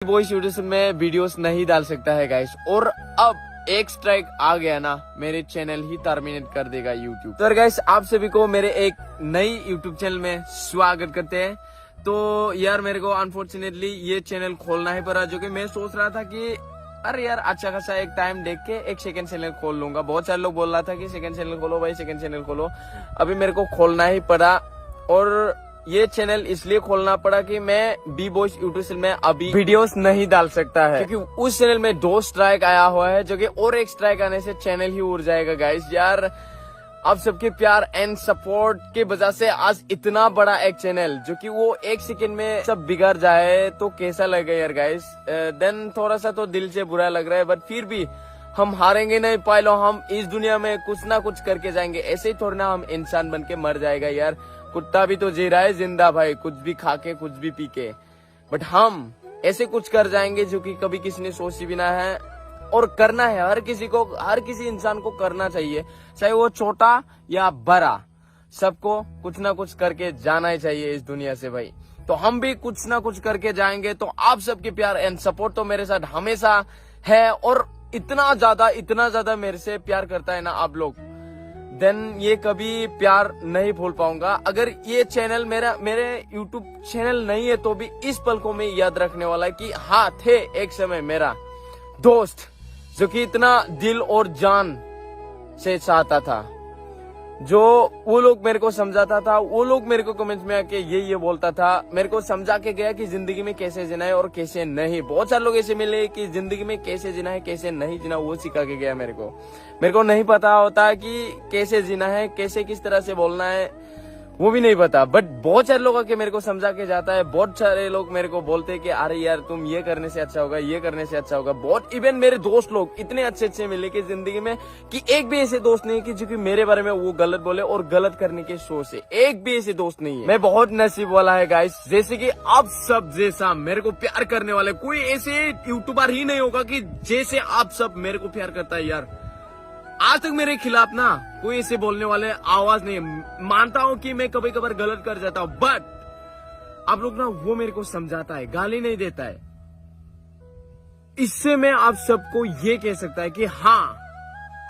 Voice YouTube में videos नहीं डाल सकता है गाइस। और अब एक स्ट्राइक आ गया ना, मेरे चैनल ही टर्मिनेट कर देगा यूट्यूब। तो गाइस आप सभी को मेरे एक नई यूट्यूब चैनल में स्वागत करते हैं। तो यार मेरे को अनफॉर्चुनेटली ये चैनल खोलना ही पड़ा, जो कि मैं सोच रहा था कि अरे यार अच्छा खासा एक टाइम देख के एक सेकंड चैनल खोल लूंगा। बहुत सारे लोग बोल रहा था कि सेकंड चैनल खोलो भाई, सेकंड चैनल खोलो। अभी मेरे को खोलना ही पड़ा, और ये चैनल इसलिए खोलना पड़ा कि मैं बी बॉयज यूट्यूब में अभी वीडियोस नहीं डाल सकता है, क्योंकि उस चैनल में 2 स्ट्राइक आया हुआ है, जो कि और एक स्ट्राइक आने से चैनल ही उड़ जाएगा गाइस। यार आप सबके प्यार एंड सपोर्ट के वजह से आज इतना बड़ा एक चैनल, जो कि वो एक सेकंड में सब बिगड़ जाए तो कैसा लगेगा यार गाइस। देन थोड़ा सा तो दिल से बुरा लग रहा है, बट फिर भी हम हारेंगे नहीं पायलो। हम इस दुनिया में कुछ ना कुछ करके जाएंगे, ऐसे ही थोड़ा ना हम इंसान बन के मर जाएगा यार। कुत्ता भी तो जी रहा है जिंदा भाई, कुछ भी खा के कुछ भी पी के, बट हम ऐसे कुछ कर जाएंगे जो कि कभी किसी ने सोची भी ना है। और करना है हर किसी को, हर किसी इंसान को करना चाहिए, चाहे वो छोटा या बड़ा, सबको कुछ ना कुछ करके जाना ही चाहिए इस दुनिया से भाई। तो हम भी कुछ ना कुछ करके जाएंगे। तो आप सबके प्यार एंड सपोर्ट तो मेरे साथ हमेशा है, और इतना ज्यादा मेरे से प्यार करता है ना आप लोग, देन ये कभी प्यार नहीं भूल पाऊंगा। अगर ये चैनल मेरे YouTube चैनल नहीं है, तो भी इस पल को मैं याद रखने वाला है कि हाँ थे एक समय मेरा दोस्त, जो कि इतना दिल और जान से चाहता था, जो वो लोग मेरे को समझाता था। वो लोग मेरे को कमेंट में आके ये बोलता था, मेरे को समझा के गया कि जिंदगी में कैसे जीना है और कैसे नहीं। बहुत सारे लोग ऐसे मिले कि जिंदगी में कैसे जीना है कैसे नहीं जीना, वो सिखा के गया मेरे को नहीं पता होता कि कैसे जीना है, कैसे किस तरह से बोलना है, वो भी नहीं पता। बट बहुत सारे लोग आके मेरे को समझा के जाता है। बहुत सारे लोग मेरे को बोलते हैं कि अरे यार तुम ये करने से अच्छा होगा, ये करने से अच्छा होगा। बहुत इवन मेरे दोस्त लोग इतने अच्छे मिले कि जिंदगी में कि एक भी ऐसे दोस्त नहीं कि जो कि मेरे बारे में वो गलत बोले और गलत करने की सोच से, एक भी ऐसे दोस्त नहीं है। मैं बहुत नसीब वाला है गाइस, जैसे कि आप सब जैसा मेरे को प्यार करने वाले कोई ऐसे यूट्यूबर ही नहीं होगा कि जैसे आप सब मेरे को प्यार करता है यार। आज तक मेरे खिलाफ ना कोई ऐसे बोलने वाले आवाज नहीं है। मानता हूं कि मैं कभी कभार गलत कर जाता हूं, बट आप लोग ना वो मेरे को समझाता है, गाली नहीं देता है। इससे मैं आप सबको ये कह सकता है कि हाँ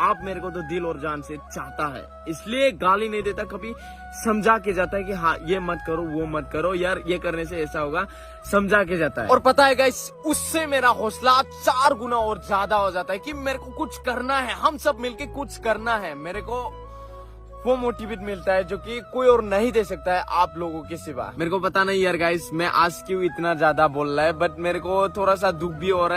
आप मेरे को तो दिल और जान से चाहता है, इसलिए गाली नहीं देता, कभी समझा के जाता है कि हाँ ये मत करो वो मत करो यार, ये करने से ऐसा होगा, समझा के जाता है। और पता है गाइस, उससे मेरा हौसला 4 गुना और ज्यादा हो जाता है कि मेरे को कुछ करना है, हम सब मिलके कुछ करना है। मेरे को वो मोटिवेट मिलता है जो कि कोई और नहीं दे सकता है आप लोगों के सिवा। मेरे को पता नहीं यार गाइस, मैं आज क्यों इतना ज्यादा बोल रहा है, बट मेरे को थोड़ा सा दुख भी हो रहा है।